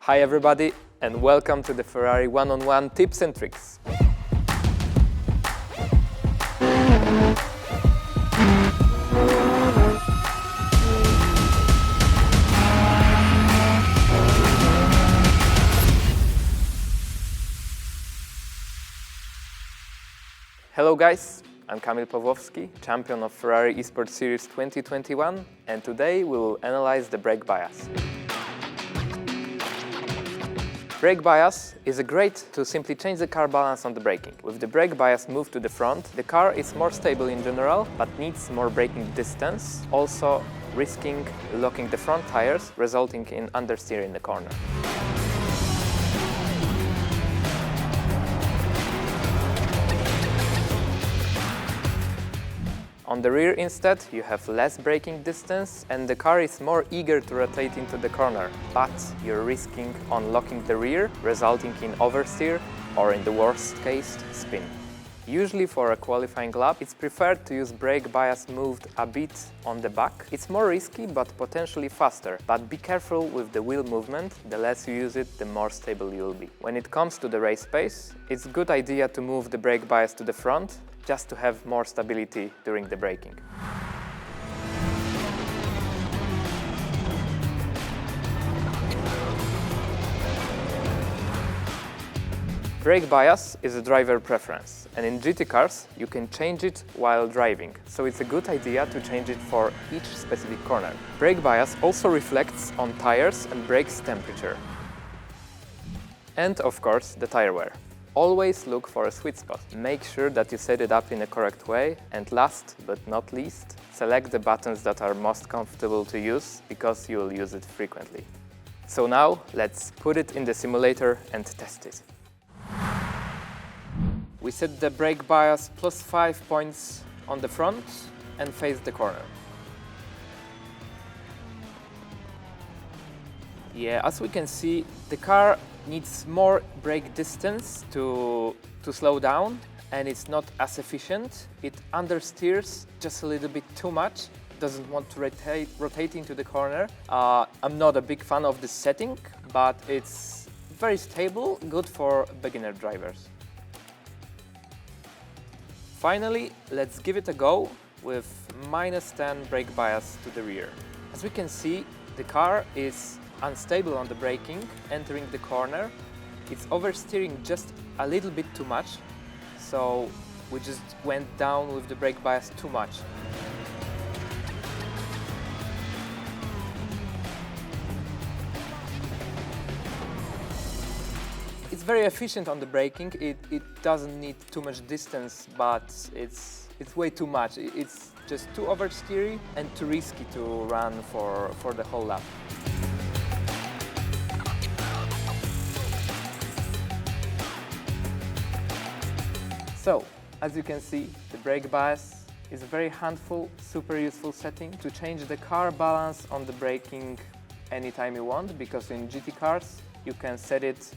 Hi everybody and welcome to the Ferrari one-on-one tips and tricks. Hello guys, I'm Kamil Pawlowski, champion of Ferrari Esports Series 2021, and today we will analyze the brake bias. Brake bias is a great to simply change the car balance on the braking. With the brake bias moved to the front, the car is more stable in general, but needs more braking distance, also risking locking the front tires, resulting in understeer in the corner. On the rear instead, you have less braking distance and the car is more eager to rotate into the corner, but you're risking on locking the rear, resulting in oversteer or in the worst case, spin. Usually for a qualifying lap, it's preferred to use brake bias moved a bit on the back. It's more risky but potentially faster, but be careful with the wheel movement. The less you use it, the more stable you will be. When it comes to the race pace, it's a good idea to move the brake bias to the front, just to have more stability during the braking. Brake bias is a driver preference, and in GT cars you can change it while driving, so it's a good idea to change it for each specific corner. Brake bias also reflects on tires and brakes temperature. And of course the tire wear. Always look for a sweet spot. Make sure that you set it up in a correct way, and last but not least, select the buttons that are most comfortable to use because you will use it frequently. So now let's put it in the simulator and test it. We set the brake bias +5 points on the front and face the corner. Yeah, as we can see, the car needs more brake distance to slow down, and it's not as efficient. It understeers just a little bit too much, doesn't want to rotate into the corner. I'm not a big fan of this setting, but it's very stable, good for beginner drivers. Finally, let's give it a go with -10 brake bias to the rear. As we can see, the car is unstable on the braking, entering the corner. It's oversteering just a little bit too much, so we just went down with the brake bias too much. It's very efficient on the braking. It doesn't need too much distance, but it's way too much. It's just too oversteery and too risky to run for the whole lap. So, as you can see, the brake bias is a very handful, super useful setting to change the car balance on the braking anytime you want, because in GT cars you can set it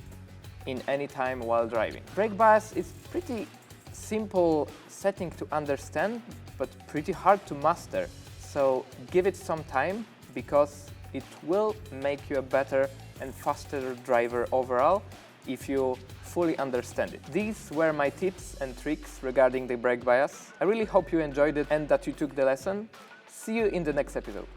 in any time while driving. Brake bias is pretty simple setting to understand, but pretty hard to master. So give it some time, because it will make you a better and faster driver overall if you fully understand it. These were my tips and tricks regarding the brake bias. I really hope you enjoyed it and that you took the lesson. See you in the next episode.